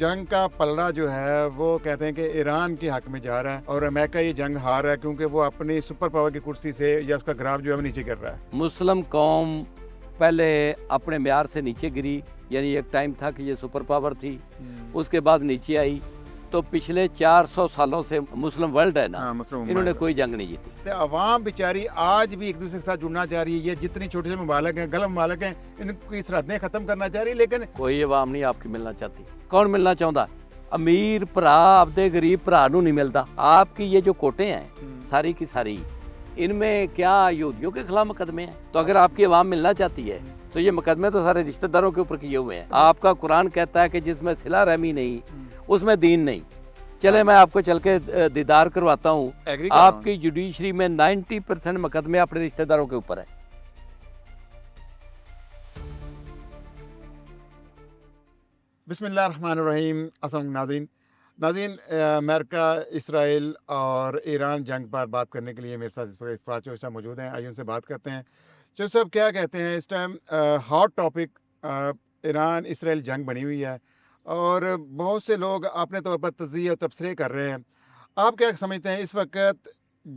जंग का पलड़ा जो है वो कहते हैं कि ईरान के हक में जा रहा है और अमेरिका ये जंग हार रहा है क्योंकि वो अपनी सुपर पावर की कुर्सी से या उसका ग्राफ जो है वो नीचे गिर रहा है। मुस्लिम कौम पहले अपने म्यार से नीचे गिरी, यानी एक टाइम था कि ये सुपर पावर थी, उसके बाद नीचे आई। तो पिछले 400 सालों से मुस्लिम वर्ल्ड है ना, इन्होंने कोई जंग नहीं जीती। तो अवाम बेचारी आज भी एक दूसरे के साथ जुड़ना चाह रही है। ये जितनी छोटे छोटे ममालिक हैं, गलत ममालिक हैं, इनकी सरहदें खत्म करना चाह रही है, लेकिन कोई अवाम नहीं आपकी मिलना चाहती। कौन मिलना चाहता? अमीर भरा आपदे गरीब भरा नूं नहीं मिलता। आपकी ये जो कोटे हैं सारी की सारी, इनमें क्या यहूदियों के खिलाफ मुकदमे हैं? तो अगर आपकी अवाम मिलना चाहती है तो ये मुकदमे तो सारे रिश्तेदारों के ऊपर किए हुए हैं। आपका कुरान कहता है कि जिसमें सिला रहमी नहीं उसमें दीन नहीं। चले मैं आपको चल के दीदार करवाता हूँ। आपकी जुडिशरी में 90% मुकदमे अपने रिश्तेदारों के ऊपर है। बिस्मिल्लाहिर्रहमानिर्रहीम। अस्सलाम नाज़रीन, अमेरिका, इसराइल और ईरान जंग पर बात करने के लिए मेरे साथ इस वक्त इस्फात चौधरी साहब मौजूद हैं। आइए उनसे बात करते हैं। चौधरी साहब क्या कहते हैं, इस time hot topic Iran Israel जंग बनी हुई है और बहुत से लोग अपने तौर पर तज़िये और तबसरे कर रहे हैं। आप क्या समझते हैं इस वक्त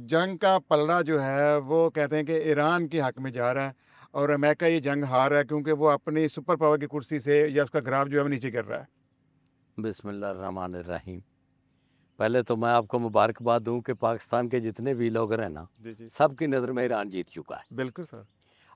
जंग का पलड़ा जो है वो कहते हैं कि ईरान के हक में जा रहा है और अमेरिका ये जंग हार रहा है क्योंकि वो अपनी सुपर पावर की कुर्सी से या उसका ग्राफ जो है वो नीचे गिर रहा है? बिस्मिल्लाहिर्रहमानिर्रहीम। पहले तो मैं आपको मुबारकबाद दूं कि पाकिस्तान के जितने भी लोग हैं ना, सबकी नज़र में ईरान जीत चुका है। बिल्कुल सर।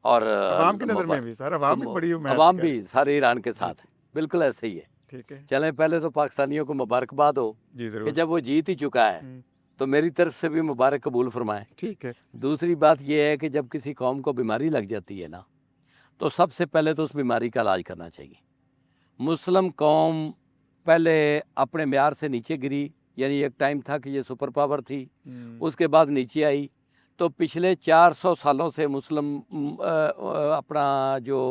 और अवाम की नज़र में भी सर, अवाम भी बड़ी अवाम भी सारे ईरान के साथ है। बिल्कुल ऐसे ही है। ठीक है, चलें पहले तो पाकिस्तानियों को मुबारकबाद हो कि जब वो जीत ही चुका है तो मेरी तरफ से भी मुबारक कबूल फरमाएं। ठीक है। दूसरी बात यह है कि जब किसी कौम को बीमारी लग जाती है ना, तो सबसे पहले तो उस बीमारी का इलाज करना चाहिए। मुस्लिम कौम पहले अपने म्यार से नीचे गिरी, यानी एक टाइम था कि ये सुपर पावर थी, उसके बाद नीचे आई। तो पिछले 400 सालों से मुस्लिम अपना जो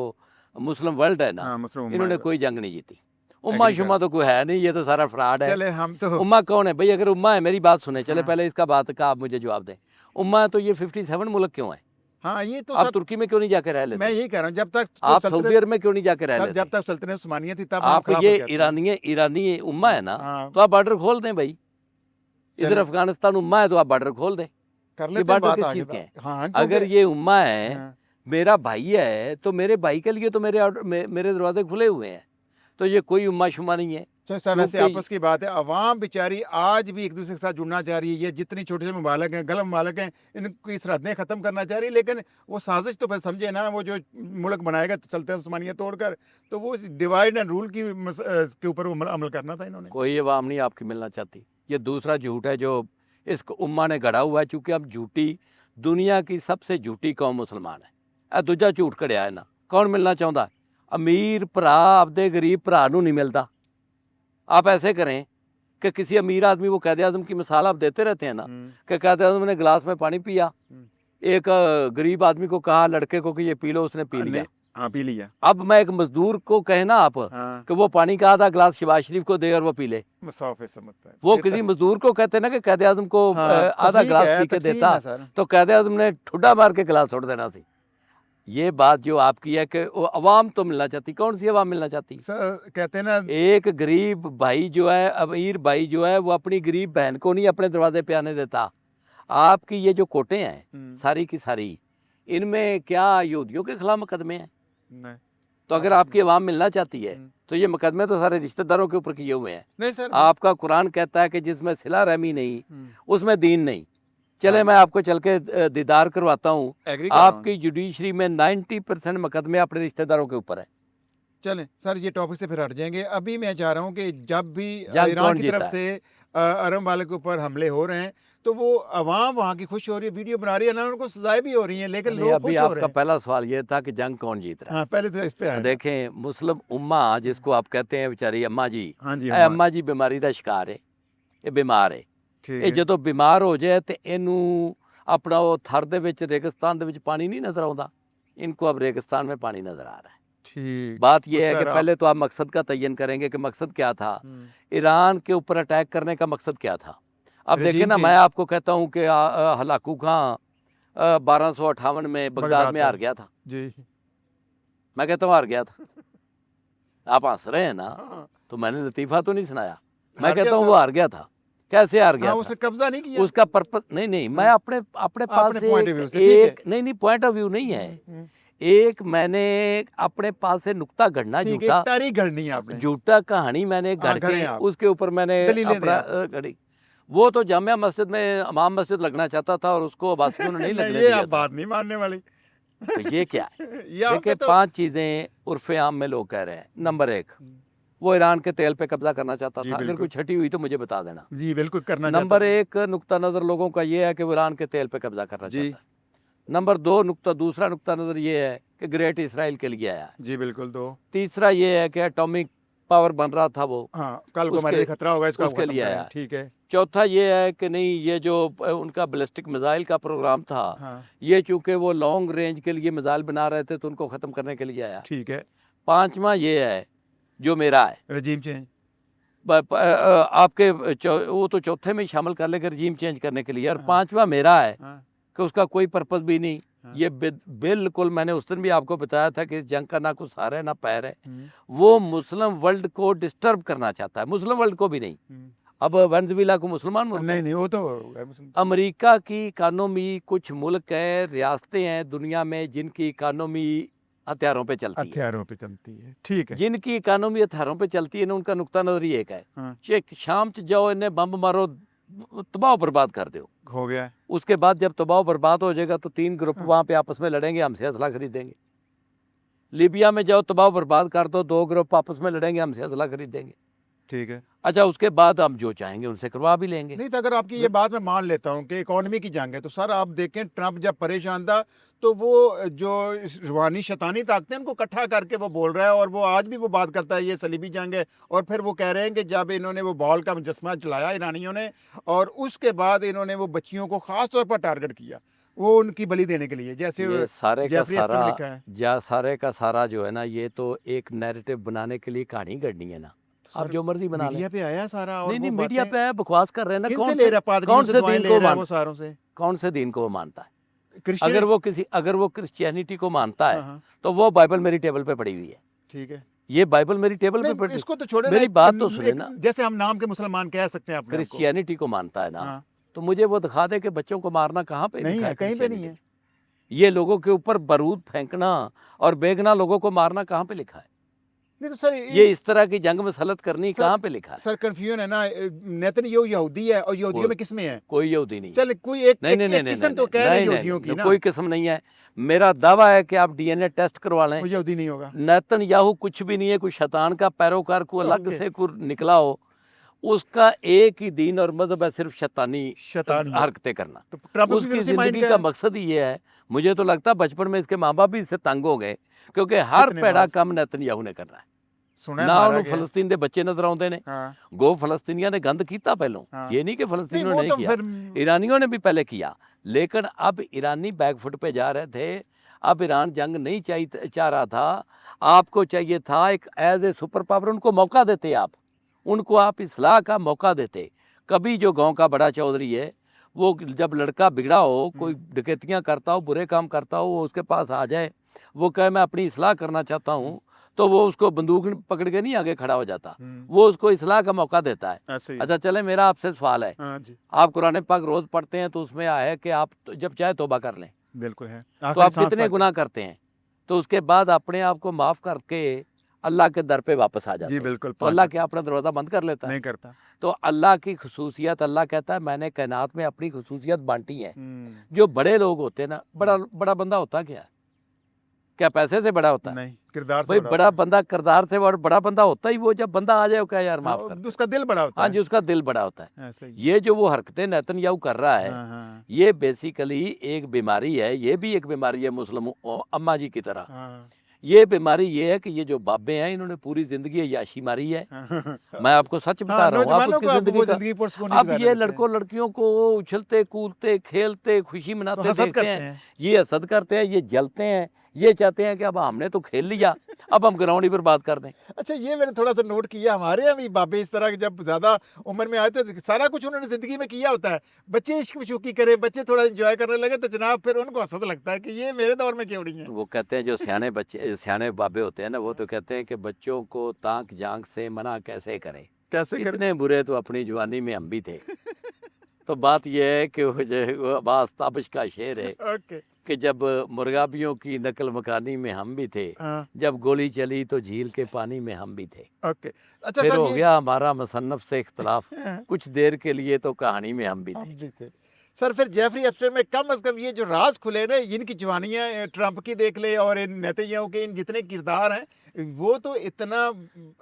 मुस्लिम वर्ल्ड है ना, इन्होंने कोई जंग नहीं जीती। उम्मा शुमा तो कोई है नहीं, ये तो सारा फ्रॉड है। चले हम तो उम्मा कौन है भाई? अगर उम्मा है, मेरी बात सुने, चले पहले इसका बात का आप मुझे जवाब दें। उम्मा तो ये 57 मुल्क क्यों है? हाँ, ये तो आप तुर्की में क्यों नहीं जाके रह लेते? मैं यही कह रहा हूँ, जब तक आप सऊदी अरब में क्यों नहीं जाके रह सर, लेते? जब तक सल्तनत उस्मानिया थी तब आप ये ईरानी उम्मा है ना, तो आप बॉर्डर खोल दें भाई। इधर अफगानिस्तान उम्मा है तो आप बॉर्डर खोल दें। ये बॉर्डर किस चीज के हैं? अगर ये उम्मा है, मेरा भाई है, तो मेरे भाई के लिए तो मेरे दरवाजे खुले हुए हैं। तो ये कोई उम्मा शुमा नहीं है। सर वैसे आपस की बात है, अवाम बेचारी आज भी एक दूसरे के साथ जुड़ना चाह रही है। ये जितनी छोटे छोटे ममालिक हैं, गलत ममालिक हैं, इनकी सरहदें खत्म करना चाह रही है, लेकिन वो साजिश तो फिर समझे ना, वो जो मुल्क बनाएगा तो चलते हैं उस्मानिया तोड़कर, तो वो डिवाइड एंड रूल के ऊपर अमल करना था इन्होंने। कोई अवाम नहीं आपकी मिलना चाहती। ये दूसरा झूठ है जो इस उम्मा ने गढ़ा हुआ है, चूँकि अब झूठी दुनिया की सबसे झूठी कौम मुसलमान है। दूजा झूठ कढ़िया है ना। कौन मिलना चाहता? अमीर भरा आपदे गरीब भरा नूं नहीं मिलता। आप ऐसे करें कि किसी अमीर आदमी, वो कैद आज़म की मिसाल आप देते रहते हैं ना, कि कैद आज़म ने गिलास में पानी पिया, एक गरीब आदमी को कहा लड़के को कि ये पी लो, उसने पी लिया। हाँ, पी लिया। अब मैं एक मजदूर को कहे ना आप कि वो पानी का आधा गिलास शहबाज शरीफ को दे और वो पी ले, वो किसी मजदूर को कहते ना कि कैद आज़म को आधा गिलास पी के देता, तो कैद आज़म ने ठुड्डा मार के गिलास छोड़ देना सी। ये बात जो आपकी है कि अवाम तो मिलना चाहती, कौन सी अवाम मिलना चाहती? सर कहते हैं ना, एक गरीब भाई जो है, अमीर भाई जो है, वो अपनी गरीब बहन को नहीं अपने दरवाजे पे आने देता। आपकी ये जो कोटे हैं सारी की सारी, इनमें क्या यहूदियों के खिलाफ मुकदमे हैं? नहीं। तो अगर आपकी अवाम मिलना चाहती है तो ये मुकदमे तो सारे रिश्तेदारों के ऊपर किए हुए हैं। नहीं सर, आपका कुरान कहता है कि जिसमें सिला रहमी नहीं उसमें दीन नहीं। चले मैं आपको चल के दीदार करवाता हूँ। आपकी जुडिशरी में 90% मुकदमे अपने रिश्तेदारों के ऊपर है। चलें सर, ये टॉपिक से फिर हट जाएंगे। अभी मैं चाह रहा हूँ कि जब भी ईरान की तरफ से अरब वाले के ऊपर हमले हो रहे हैं तो वो अवाम वहाँ की खुश हो रही है, वीडियो बना रही है ना, उनको सजाएं भी हो रही हैं, लेकिन लोग अभी आपका पहला सवाल ये था कि जंग कौन जीत रहा है। हाँ, पहले तो इस पे आए। देखें, मुस्लिम उम्मा जिसको आप कहते हैं बेचारी अम्मा जी, हाँ जी, अम्मा जी बीमारी का शिकार है, ये बीमार है। ये जो बीमार हो जाए तो इनू अपना वो थर दे विच रेगिस्तान दे विच पानी नहीं नजर आता, इनको अब रेगिस्तान में पानी नजर आ रहा है। ठीक। बात यह है कि पहले तो आप मकसद का तयन करेंगे कि मकसद क्या था, ईरान के ऊपर अटैक करने का मकसद क्या था। अब देखें ना, मैं आपको कहता हूँ कि हलाकू खां 1258 में बगदाद में हार गया था जी। मैं कहता हूँ हार गया था। आप हंस रहे हैं ना, तो मैंने लतीफ़ा तो नहीं सुनाया, मैं हार गया कहता हूँ था। वो हार गया था। कैसे हार गया हाँ, था? उसने कब्जा नहीं किया। उसका पर्पस नहीं, मैं हाँ। अपने अपने पास अपने पॉइंट ऑफ व्यू से, ठीक है। एक नहीं, पॉइंट ऑफ व्यू नहीं है। हम्म, एक मैंने अपने पास से नुक्ता गढ़ना ठीक है, एक झूठा तारीख गढ़नी है आपने। झूठा कहानी मैंने हाँ, गढ़ गढ़े के आप। उसके ऊपर मैंने दलीलें दें अपना आप। गढ़ी। वो तो जामिया मस्जिद में इमाम मस्जिद लगना चाहता था और उसको अब्बासियों ने नहीं नहीं, लगने ये दिया आप था। बात नहीं मानने वाली। तो ये क्या है? ये आपका देखिए, तो 5 चीज़ें उर्फ़े आम में लोग कह रहे हैं। नंबर 1, वो ईरान के तेल पे कब्ज़ा करना चाहता जी, था। अगर बिल्कुल। कोई छटी हुई तो मुझे बता देना। जी, बिल्कुल करना चाहता नंबर था। 1 नुक्ता नज़र लोगों का ये है कि वो ईरान के तेल पे कब्ज़ा करना जी। चाहता है। नंबर 2 दूसरा नुक्ता नज़र ये है कि ग्रेट इसराइल के लिए आया है। जी, बिल्कुल 2। तीसरा ये है कि एटॉमिक पावर बन रहा था वो, हाँ, कल को हमारे लिए खतरा होगा, इसको उसके खत्म लिए करें, आया है। ठीक है। चौथा ये है कि नहीं, ये जो उनका बैलिस्टिक मिसाइल का प्रोग्राम था, हाँ, ये चूंकि वो लॉन्ग रेंज के लिए मिसाइल बना रहे थे तो उनको ख़त्म करने के लिए आया। ठीक है। पांचवा ये है जो मेरा है, रजीम चेंज। आपके वो तो चौथे में ही शामिल कर लेकर रजीम चेंज करने के लिए, और हाँ। पांचवा मेरा है हाँ, कि उसका कोई पर्पस भी नहीं। हाँ। ये बिल्कुल, मैंने उस दिन भी आपको बताया था कि इस जंग का ना कुछ सहारा है ना पैर है। हम्म, वो मुस्लिम वर्ल्ड को डिस्टर्ब करना चाहता है, मुस्लिम वर्ल्ड को भी नहीं। हम्म। अब वेनेजुएला को मुसलमान मुल्क है। नहीं, वो तो गैर मुस्लिम। अमेरिका की इकानमी, कुछ मुल्क हैं, रियासतें हैं दुनिया में जिनकी इकानमी हथियारों पे चलती है। हथियारों पे चलती है, ठीक है। जिनकी इकानमी हथियारों पे चलती है ना, उनका नुक्ता नज़र ही एक है हाँ, कि शाम च जाओ, इन्हें बम मारो, तबाह बर्बाद कर दो। हो गया है। उसके बाद जब तबाह बर्बाद हो जाएगा तो 3 ग्रुप हाँ। वहाँ पे आपस में लड़ेंगे, हमसे असला खरीदेंगे। लीबिया में जाओ, तबाह बर्बाद कर दो, 2 ग्रुप आपस में लड़ेंगे, हमसे असला खरीदेंगे। ठीक है। अच्छा, उसके बाद हम जो चाहेंगे उनसे करवा भी लेंगे। नहीं, तो अगर आपकी ये बात मैं मान लेता हूँ कि इकोनॉमी की जंग है, तो सर आप देखें ट्रंप जब परेशान था तो वो जो रूहानी शैतानी ताकतें उनको इकट्ठा करके वो बोल रहा है, और वो आज भी वो बात करता है ये सलीबी जंग है। और फिर वो कह रहे हैं कि जब इन्होंने वो बॉल का मुजस्मा चलाया ईरानियों ने, और उसके बाद इन्होंने वो बच्चियों को ख़ास तौर पर टारगेट किया, वो उनकी बलि देने के लिए, जैसे ये सारे का जेफरी एस्टन सारा लिखा है। सारे का सारा जो है ना, ये तो एक नैरेटिव बनाने के लिए कहानी गढ़नी है ना। तो आप सर जो मर्जी बना लें। मीडिया पे आया सारा, और नहीं, वो मीडिया बातें पे है, बकवास कर रहे हैं ना। किनसे ले रहा है? पादरियों कौन से से दुआएं दीन ले को रहा है वो मान सारों से। कौन से दीन को वो मानता है? क्रिश्चियन। अगर वो क्रिश्चियनिटी को मानता है हाँ, हाँ, तो वो बाइबल मेरी टेबल पे पड़ी हुई है। ठीक है। ये बाइबल मेरी टेबल पे नहीं, पड़ी। इसको तो छोड़े ना, मेरी एक- बात तो सुने एक- ना। जैसे हम नाम के मुसलमान कह सकते हैं अपने आप को। क्रिश्चियनिटी को मानता है ना, हाँ, तो मुझे वो दिखा दे कि बच्चों को मारना कहाँ पे नहीं लिखा है, कहीं पे नहीं Christianity है। में। ये लोगों के ऊपर बारूद फेंकना और बेगना लोगों को मारना कहाँ पे लिखा है? नहीं तो सर ये इस तरह की जंग में सलत करनी सर- कहाँ पे लिखा है? सर कंफ्यूजन है ना, नेतन्याहू यहूदी है, और यहूदियों में किस में है? कोई यहूदी नहीं है। चल कोई एक नहीं, एक, नहीं, एक नहीं, किस्म नहीं, तो कह रहे हैं नहीं, यहूदियों की नहीं, ना। कोई किस्म नहीं है। मेरा दावा है कि आप डीएनए टेस्ट करवा लें, वो यहूदी नहीं होगा। नेतन्याहू कुछ भी नहीं है, कोई शैतान का पैरोकार को अलग ओके। से कोई निकला हो, उसका एक ही दीन और मजहब है, सिर्फ शैतानी शैतानी है। हरकतें करना। तो ट्रंप भी उसकी फिर उसी माइंड जिंदगी का का है। मकसद ही ये है। मुझे तो लगता है बचपन में इसके माँ बाप भी इससे तंग हो गए, क्योंकि हर कितने पैड़ा बार काम नेतन्याहू ने करना है सुना है, ना। मारा ਉਹਨੂੰ गया है। ਫਲਸਤੀਨ ਦੇ ਬੱਚੇ ਨਜ਼ਰ ਆਉਂਦੇ ਨੇ। हाँ, गो फलस्तीनियों ने गंद किया पहलों, हाँ। ये नहीं कि नहीं फलस्तीनियों वो ने तो किया, फिर ईरानियों ने भी पहले किया। लेकिन अब ईरानी बैकफुट पे जा रहे थे। अब ईरान जंग नहीं चाह रहा था। आपको चाहिए था एक एज ए सुपर पावर, उनको मौका देते आप, उनको आप इस्लाह का मौका देते। कभी जो गांव का बड़ा चौधरी है, वो जब लड़का बिगड़ा हो, कोई डकैतियाँ करता हो, बुरे काम करता हो, वो उसके पास आ जाए, वो कहे मैं अपनी इस्लाह करना चाहता हूँ, तो वो उसको बंदूक पकड़ के नहीं आगे खड़ा हो जाता, वो उसको इस्लाह का मौका देता है। ऐसे ही। अच्छा चले, मेरा आपसे सवाल है, हाँ जी, आप कुरान पाक रोज पढ़ते हैं तो उसमें आया है कि आप जब चाहे तौबा कर लें, बिल्कुल है। तो आखिरी आप सांस कितने तक। गुनाह करते हैं, तो उसके बाद अपने आप को माफ़ करके अल्लाह के दर पे वापस आ जाते जी हैं। बिल्कुल, तो अल्लाह क्या अपना दरवाज़ा बंद कर लेता है? नहीं करता। तो अल्लाह की खसूसियत, अल्लाह कहता है मैंने कायनात में अपनी खसूसियत बांटी है। हम्म, जो बड़े लोग होते हैं ना, बड़ा बंदा होता क्या है? क्या पैसे से बड़ा होता है? नहीं, किरदार से भाई बड़ा बड़ा होता बंदा किरदार से बड़ा बंदा होता ही वो जब बंदा आ जाए, वो क्या यार है। माफ हाँ, कर दे। उसका दिल बड़ा होता हाँ है। जी, उसका दिल बड़ा होता है। ऐसे ही। ये जो वो हरकतें नेतन्याहू कर रहा है, हाँ, हाँ, ये बेसिकली एक बीमारी है। ये भी एक बीमारी है मुस्लिम अम्मा जी की तरह। हाँ, ये बीमारी ये है कि ये जो बाबे हैं, इन्होंने पूरी जिंदगी अय्याशी मारी है। हाँ। मैं आपको सच बता हाँ, रहा हूँ, आप नौजवानों उसकी को आप जिंदगी वो का। जिंदगी पुरस्कून नहीं अब गुजारने ये देते हैं। लड़कों लड़कियों को उछलते कूदते खेलते खुशी तो मनाते हसद देखते करते हैं, हैं। ये हसद करते हैं, ये जलते हैं, ये चाहते हैं कि अब हमने तो खेल लिया, अब हम ग्राउंड ही पर बात कर दें। अच्छा, ये मैंने थोड़ा-सा नोट किया, हमारे यहाँ भी बाबे इस तरह के जब ज़्यादा उम्र में आए थे, तो सारा कुछ उन्होंने ज़िंदगी में किया होता है। बच्चे इश्क-मशूक़ी करें, बच्चे थोड़ा एन्जॉय करने लगे तो जनाब फिर उनको हसद लगता है कि ये मेरे दौर में क्यों नहीं है। वो कहते हैं जो सियाने बच्चे सियाने बाबे होते हैं ना, वो तो कहते हैं कि बच्चों को ताक झांक से मना कैसे करें, कैसे करें? इतने बुरे तो अपनी जवानी में हम भी थे। तो बात यह है कि वो जो वो अब्बास ताबिश का शेर है ओके। कि जब मुर्गाबियों की नकल मकानी में हम भी थे, हाँ, जब गोली चली तो झील के पानी में हम भी थे। ओके। अच्छा फिर सर, हो ये गया हमारा मुसन्नफ से इख्तलाफ, हाँ, कुछ देर के लिए तो कहानी में हम भी हम थे। भी थे। सर फिर जेफरी एप्स्टाइन में कम से कम ये जो राज खुले ना, इनकी जवानियाँ ट्रंप की देख ले और इन नेतन्याहू के इन जितने किरदार हैं, वो तो इतना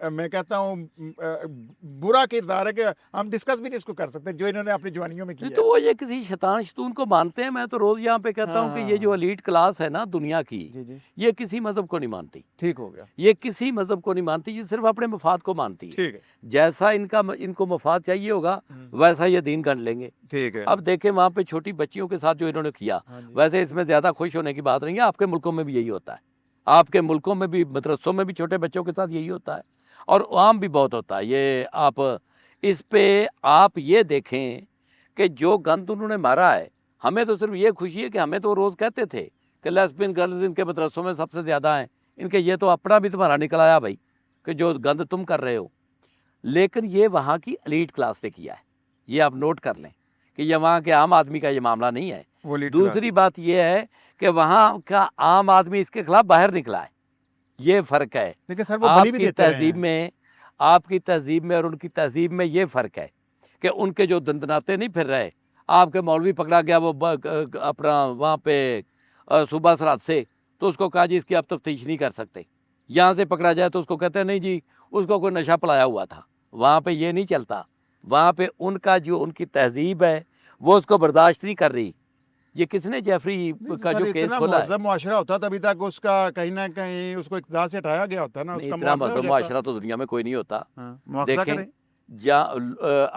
मैं कहता हूँ बुरा किरदार है कि हम डिस्कस भी नहीं उसको कर सकते जो इन्होंने अपनी जवानियों में नहीं किया तो है। वो ये किसी शैतान शतून को मानते हैं। मैं तो रोज यहाँ पे कहता हूँ कि ये जो हाँ, एलीट क्लास है ना दुनिया की, जी, जी। ये किसी मजहब को नहीं मानती, ठीक हो गया। ये किसी मजहब को नहीं मानती, ये सिर्फ अपने मफाद को मानती है। ठीक है। जैसा इनको मफाद चाहिए होगा वैसा ये दीन गढ़ लेंगे। ठीक है। अब देखें वहाँ पे छोटी बच्चियों के साथ जो इन्होंने किया, हाँ जी। वैसे इसमें ज़्यादा खुश होने की बात नहीं है। आपके मुल्कों में भी यही होता है, आपके मुल्कों में भी मदरसों में भी छोटे बच्चों के साथ यही होता है और आम भी बहुत होता है। ये आप इस पे आप ये देखें कि जो गंद उन्होंने मारा है, हमें तो सिर्फ ये खुशी है कि हमें तो रोज़ कहते थे कि लेस्बियन गर्ल्स इनके मदरसों में सबसे ज़्यादा हैं, इनके ये तो अपना भी तुम्हारा निकल आया भाई कि जो गंद तुम कर रहे हो। लेकिन ये वहाँ की एलीट क्लास ने किया है, ये आप नोट कर लें कि ये वहाँ के आम आदमी का ये मामला नहीं है। वो लीड क्लास दूसरी बात ये है कि वहाँ का आम आदमी इसके खिलाफ बाहर निकला है, ये फ़र्क है। लेकिन सर वो बलि भी आपकी देते रहे तहज़ीब हैं। में आपकी तहज़ीब में और उनकी तहज़ीब में ये फ़र्क है कि उनके जो दंदनाते नहीं फिर रहे, आपके मौलवी पकड़ा गया वो अपना वहाँ पे सूबा सरहद से, तो उसको कहा जी इसकी आप तफ्तीश नहीं कर सकते। यहाँ से पकड़ा जाए तो उसको कहते हैं नहीं जी उसको कोई नशा पलाया हुआ था। वहाँ पे ये नहीं चलता, वहाँ पे उनका जो उनकी तहज़ीब है वो उसको बर्दाश्त नहीं कर रही। ये किसने जेफरी नहीं का सर, जो केस इतना खोला है? महज़ब मुआशरा होता तभी तक उसका कहीं ना कहीं उसको इक़्तिदार से हटाया गया होता है ना, नहीं, उसका इतना मुआवजा हो मज़हब जाता। मुआशरा तो दुनिया में कोई नहीं होता। हाँ, मुआवजा देखें करें।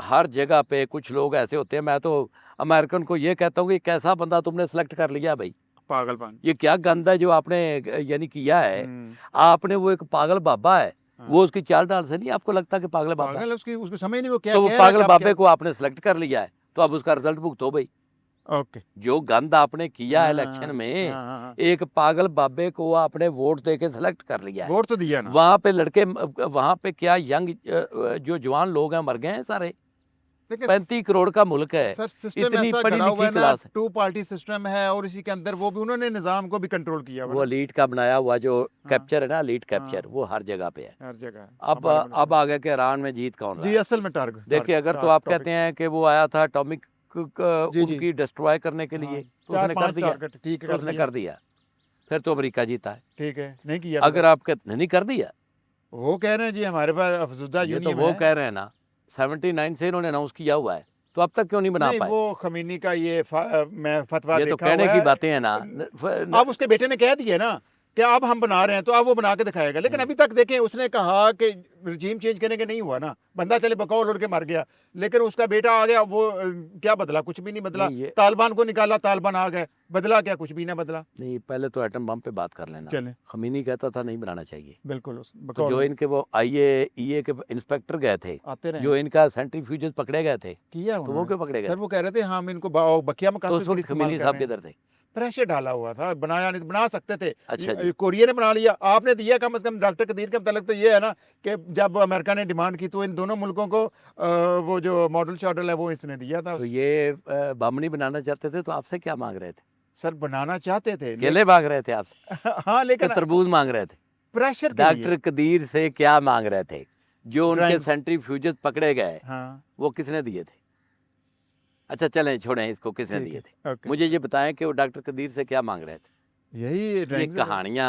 हर जगह पे कुछ लोग ऐसे होते हैं। मैं तो अमेरिकन को ये कहता हूँ कि कैसा बंदा तुमने सेलेक्ट कर लिया भाई, पागलपन। ये क्या गंद है जो आपने यानी किया है। हम्म, आपने वो एक पागल बाबा है, हाँ। वो उसकी चाल डाल से नहीं आपको लगता कि पागल बाबा है? पागल है, उसकी उसको समझ नहीं वो क्या तो वो कह रहा है कि पागल आप बाबे क्या। को आपने सेलेक्ट कर लिया है, तो अब उसका रिजल्ट भुगतो भाई। ओके। जो गंद आपने किया है हाँ, इलेक्शन में, हाँ, हाँ, हाँ। एक पागल बाबे को आपने वोट दे के सेलेक्ट कर लिया है। वोट तो दिया ना। वहाँ पे लड़के वहाँ पे क्या यंग जो जवान लोग हैं मर गए हैं सारे। लेकिन 35 करोड़ का मुल्क है, सर सिस्टम इतनी ऐसा पढ़ी गड़ा हुआ लिखी है ना, क्लास है। 2 पार्टी सिस्टम है और इसी के अंदर वो भी उन्होंने निज़ाम को भी कंट्रोल किया हुआ वो ना। एलीट का बनाया हुआ जो हाँ, कैप्चर है ना, एलीट हाँ, कैप्चर, वो हर जगह पे है। हर जगह है। अब हमारे मुल्क अब में। आ गया कि ईरान में जीत कौन रहा जी, है। असल में टारगेट देखिए अगर तो आप कहते हैं कि वो आया था एटॉमिक जी, जी। उनकी डिस्ट्रॉय करने के हाँ, लिए, तो उसने कर 4-5 दिया, टारगेट ठीक है, तो कर उसने दिया। कर दिया। फिर तो अमेरिका जीता है। ठीक है, नहीं किया अगर आप कहते नहीं कर दिया, वो कह रहे हैं जी हमारे पास अफजुदा ये तो यूनियन वो है। कह रहे हैं ना 79 से इन्होंने अनाउंस किया हुआ है, तो अब तक क्यों नहीं बना नहीं, पाए? वो खमीनी का ये मैं फतवा ये तो देखा कहने हुआ की है। बातें हैं ना। अब उसके बेटे ने कह दिया ना कि अब हम बना रहे हैं, तो अब वो बना के दिखाएगा। लेकिन अभी तक देखें, उसने कहा कि रजीम चेंज करने के नहीं हुआ ना, बंदा चले बकौल उड़ के मर गया, लेकिन उसका बेटा आ गया, वो क्या बदला? कुछ भी नहीं बदला। नहीं, ये तालिबान को निकाला, तालिबान आ गए, बदला क्या? कुछ भी ना बदला। नहीं, पहले तो एटम बम पे बात कर लेना। चलें, खमीनी कहता था नहीं बनाना चाहिए, बिल्कुल तो बकौल जो इनके वो IAEA के इंस्पेक्टर गए थे, आते रहे जो इनका सेंट्रीफ्यूजेस पकड़े गए थे, किया तो वो उन्होंने। क्यों पकड़े गए सर थे? वो कह रहे थे हम इनको बकिया तो मकासद उस के लिए वक्त इस्तेमाल खमीनी कर साहब रहे हैं। किधर थे? प्रेशर डाला हुआ था, बनाया नहीं, बना सकते थे। अच्छा जी। कोरिया ने बना लिया, आपने दिया। कम से कम डॉक्टर कदीर के मतलब तो ये है ना कि जब अमेरिका ने डिमांड की तो इन दोनों मुल्कों को वो जो मॉडल शॉडल है वो इसने दिया था। तो ये बम नहीं बनाना चाहते थे, तो आपसे क्या मांग रहे थे? सर बनाना चाहते थे केले मांग रहे थे आपसे हाँ, कि लेकिन तरबूज मांग रहे थे? प्रेशर के लिए। डॉक्टर कदीर से क्या मांग रहे थे? जो उनके ड्राइंग्स। सेंट्रीफ्यूजेस पकड़े गए, हाँ, वो किसने दिए थे? अच्छा चलें, छोड़ें इसको, किसने ठीक दिए है, थे? ओके। मुझे ये बताएं कि वो डॉक्टर कदीर से क्या मांग रहे थे? यही ये ड्राइंग्स। कहानियां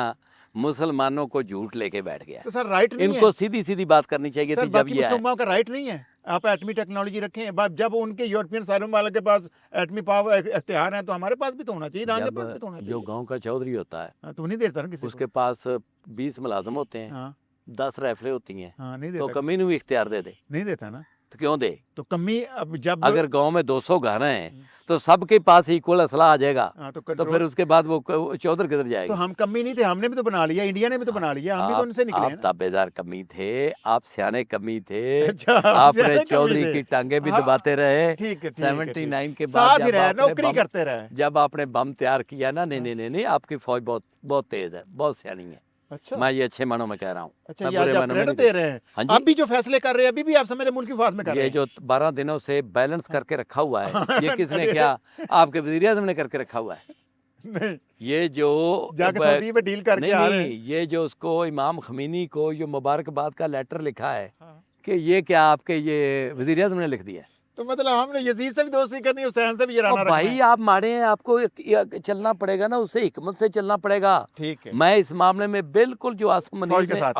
मुसलमानों को झूठ लेके बैठ गया। तो सर राइट नहीं इनको है सीधी सीधी बात करनी चाहिए सर, थी जब बाकी ये आए। मुसलमानों का राइट नहीं है आप एटमी टेक्नोलॉजी रखें। जब उनके यूरोपियन सालों वाले के पास एटमी पावर इख्तियार है, तो हमारे पास भी तो होना चाहिए, ईरान के पास भी तो होना जब चाहिए। जो गांव का चौधरी होता है, हाँ, तो नहीं देता ना किसी उसके को। पास 20 मुलाजम होते हैं, हाँ, 10 राइफलें होती हैं, हाँ, नहीं तो देता, कमीनू भी इख्तियार दे दे। नहीं देता ना। तो क्यों दे? तो कमी अब जब अगर गांव में 200 घर हैं तो सबके पास इक्वल असला आ जाएगा, हाँ, तो तो कंट्रोल फिर उसके बाद वो चौधर किधर तो जाएगी? हम कमी नहीं थे, हमने भी तो बना लिया, इंडिया ने भी तो बना लिया, हम भी तो उनसे निकले हैं आप ना। ताबेदार कमी थे, आप सियाने कमी थे, अच्छा, आप आपने सियाने कमी चौधरी थे। की टांगे भी हाँ, दबाते रहे। ठीक है, ठीक है, ठीक। 79 के बाद साथ ही जब रहे, आपने नौकरी बम करते रहे। जब आपने बम तैयार किया ना, नहीं हाँ। नहीं नहीं नहीं, आपकी फौज बहुत बहुत तेज है, बहुत सियानी है। अच्छा, मैं ये अच्छे मानों में कह रहा हूँ, अच्छा, मैं ये बुरे आज आप मानों में क्रेडिट नहीं दे रहे हैं। हाँ अब जी। भी जो फैसले कर रहे हैं, अभी भी आप मेरे मुल्क की हिफाजत में कर रहे ये हैं। जो 12 दिनों से बैलेंस हाँ। करके रखा हुआ है, ये किसने अरे, किया? आपके वज़ीर आज़म ने करके रखा हुआ है। नहीं, ये जो जाके ब सऊदी में डील करके नहीं, आ रहे हैं। नहीं, ये जो उसको इमाम ख़मीनी को जो मुबारकबाद का लेटर लिखा है हाँ। कि ये क्या आपके ये वज़ीर आज़म ने लिख दिया है। तो मतलब हमने यजीद से भी दोस्ती करनी है, हुसैन से भी ये और रहना रखना भाई है। आप माड़े हैं, आपको चलना पड़ेगा ना, उससे हिकमत से चलना पड़ेगा। ठीक है, मैं इस मामले में बिल्कुल जो आसम फौज मनीर के ने साथ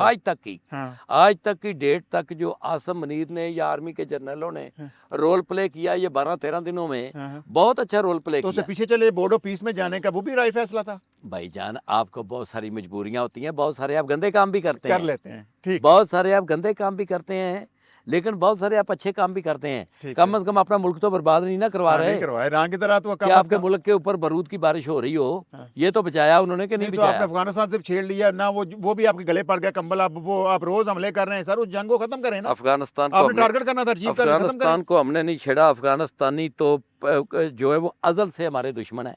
है। हाँ, आज तक की डेट तक जो आसम मनीर ने या आर्मी के जनरलों ने हाँ। रोल प्ले किया ये 12-13 दिनों में, हाँ, हाँ। बहुत अच्छा रोल प्ले तो उससे किया। पीछे चले बोर्ड ऑफ पीस में जाने का वो भी राय फैसला था। भाईजान आपको बहुत सारी मजबूरियां होती हैं, बहुत सारे आप गंदे काम भी करते कर हैं, लेते हैं, ठीक, बहुत सारे आप गंदे काम भी करते हैं, लेकिन बहुत सारे आप अच्छे काम भी करते हैं। ठीक कम है। से कम अपना मुल्क तो बर्बाद नहीं ना करवा हाँ, नहीं रहे करवाए, ईरान की तरह तो कि कम अज आपके कम। मुल्क के ऊपर बारूद की बारिश हो रही हो। हाँ। ये तो बचाया उन्होंने कि नहीं नहीं तो आपने बचाया? अफगानिस्तान से छेड़ लिया ना, वो भी आपके गले पड़ गया कंबल, आप रोज हमले कर रहे हैं सर, उस जंग को खत्म करें ना। अफगानिस्तान को आपने हमने टारगेट करना था, अचीव करना, खत्म करें। अफगानिस्तान को हमने नहीं छेड़ा। अफगानिस्तानी तो जो है वो अजल से हमारे दुश्मन है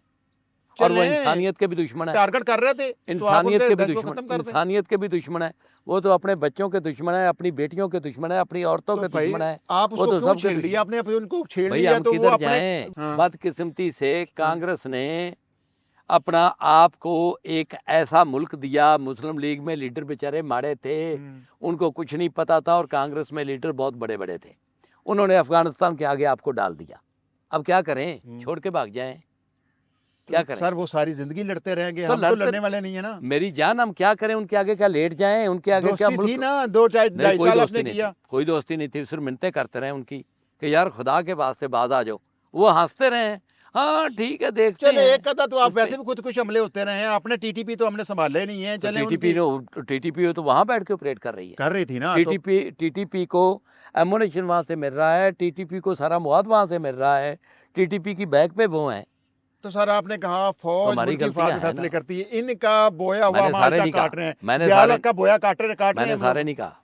और वो चलें, इंसानियत के भी दुश्मन है। टारगेट कर रहे थे तो आप इंसानियत उनके के भी देश को दुश्मन, खत्म कर दें। इंसानियत के भी दुश्मन है। वो तो अपने बच्चों के दुश्मन है, अपनी बेटियों के दुश्मन है, अपनी औरतों तो के भाई दुश्मन है। आप वो उसको तो क्यों सबके छेड़ लिया? दुश्मन। आपने अपने उनको छेड़ भाई लिया हम तो वो किधर अपने। जाएं? हाँ, बदकिस्मती से कांग्रेस ने अपना आप को एक ऐसा मुल्क दिया, मुस्लिम लीग में लीडर बेचारे माड़े थे, उनको कुछ नहीं पता था, और कांग्रेस में लीडर बहुत बड़े बड़े थे। उन्होंने अफगानिस्तान के आगे आपको डाल दिया। अब क्या करें? छोड़ के भाग जाएं? क्या तो करें? सर वो सारी जिंदगी लड़ते रहेंगे, तो हम तो लड़ते लड़ने वाले नहीं है ना। मेरी जान, हम क्या करें? उनके आगे क्या लेट जाएं? उनके आगे क्या दोस्ती थी मुल्क? ना, 2-2.5 कोई साल दोस्ती आपने नहीं किया। थी, कोई दोस्ती नहीं थी, सिर्फ मिन्नतें करते रहे उनकी कि यार खुदा के वास्ते बाज आ जाओ। वो हंसते रहे, हाँ ठीक है देखते चले हैं। एक कदा तो आप उस पे वैसे भी खुद कुछ हमले होते रहे हैं, अपने टीटीपी तो हमने संभाले नहीं है। तो चले टीटीपी तो वहां बैठ के ऑपरेट कर रही है। कर रही थी ना, तो टीटीपी को एमुनेशन वहां से मिल रहा है, टीटीपी को सारा मुआद वहां से मिल रहा है, टीटीपी की बैग पे वो हैं। तो सर आपने कहा तो फौज हमारी मुल्क की गलतियां हिफाजत हैं फैसले ना। करती है, इनका बोया हुआ मैंने माल सारे तक नहीं कहा, काट रहे हैं, मैंने ज़ियाउल सारे हक का बोया काट रहे हैं मैंने हम सारे लोग। नहीं कहा,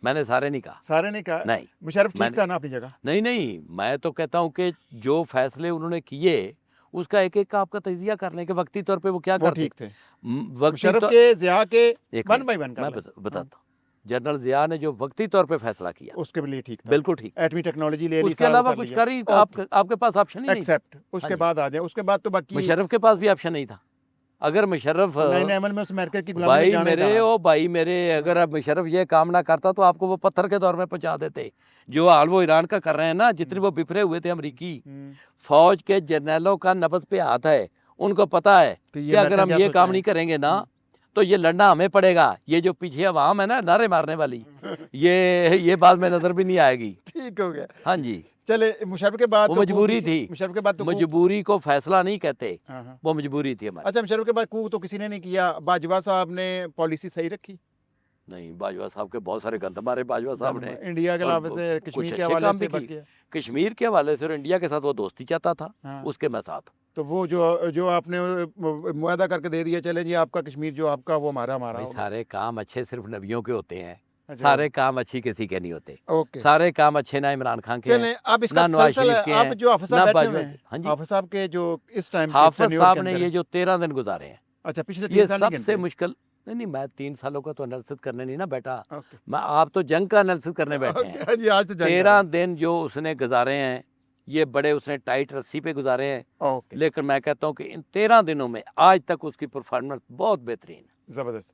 मैंने सारे नहीं कहा। सारे नहीं कहा, नहीं, मुशर्रफ ठीक मैंने था ना अपनी जगह। नहीं नहीं, मैं तो कहता हूँ कि जो फैसले उन्होंने किए उसका एक एक का आपका तजिया कर लें कि वक्ती तौर पे वो क्या वो करते। ठीक थे, वक्ती मुशर्रफ तो के, ज़िया के, एक 1 मिनट, बाय 1 कर मैं लें। बताता हूँ। जनरल ज़िया ने जो वक्ती तौर पे फैसला किया उसके लिए ठीक था, बिल्कुल ठीक, एटमी टेक्नोलॉजी ले ली, उसके सारा वो अलावा कर कुछ लिया। कर ही आपके पास ऑप्शन ही नहीं था। एक्सेप्ट, उसके हाँ जी। बाद आ जाए, उसके बाद तो बाकी मुशर्रफ के पास भी ऑप्शन नहीं था। अगर मुशर्रफ नए नए अमल में उस अमेरिका की गुलामी में भाई जाने मेरे, कहा। ओ भाई मेरे, अगर अब मुशर्रफ ये काम ना करता तो आपको वो पत्थर के दौर में पहुंचा देते। जो हाल वो ईरान का कर रहे हैं ना, जितने वो बिफरे हुए थे अमरीकी फौज के जर्नलों का नब्ज पे हाथ है, उनको पता है कि कि अगर हम क्या ये सोच काम रहे नहीं हैं। करेंगे ना तो ये लड़ना हमें पड़ेगा। ये जो पीछे अवाम है ना नारे मारने वाली, ये बात में नजर भी नहीं आएगी। ठीक हो गया। हाँ जी, चले मुशर्रफ के बाद वो तो मजबूरी थी। मुशर्रफ के बाद तो मजबूरी को फैसला नहीं कहते, हाँ, हाँ। वो मजबूरी थी हमारी। अच्छा, मुशर्रफ के बाद कू तो किसी ने नहीं किया, बाजवा साहब ने पॉलिसी सही रखी। नहीं, बाजवा साहब के बहुत सारे गंद मारे बाजवा साहब ने, इंडिया के और अलावा से कुछ कश्मीर के अच्छे हवाले काम से भी बच किए। गया। कश्मीर के हवाले से और इंडिया के साथ वो दोस्ती चाहता था, हाँ। उसके मैं साथ। तो वो जो आपने मुआदा करके दे दिया, चले जी आपका कश्मीर जो आपका वो हमारा भाई होगा। सारे काम अच्छे सिर्फ नबियों के होते हैं, अच्छा, सारे काम अच्छी किसी के नहीं होते। ओके, सारे काम अच्छे ना इमरान खान के हैं, चलें अब इसका ना नवाज सिलसिला शरीफ के आप हैं, जो हाफिज ना साहब बैठे बाजवा हुए के। हैं, हाँ जी, हाफिज साहब के जो इस टाइम के हाफिज tenure साहब के ने अंदर ये है। जो 13 दिन गुजारे हैं, अच्छा, पिछले ये 3 साल नहीं सबसे गिनते। मुश्किल। नहीं, मैं 3 सालों का तो एनालिसिस करने नहीं ना बैठा, ओके, मैं आप तो जंग का एनालिसिस करने बैठे हैं। ओके जी, आज तो जंग कर रहे 13 दिन जो उसने गुजारे हैं, ये बड़े उसने टाइट रस्सी पे गुजारे हैं, हैं। ओके, लेकिन मैं कहता हूँ कि इन 13 दिनों में आज तक उसकी परफॉर्मेंस बहुत बेहतरीन है। जबरदस्त।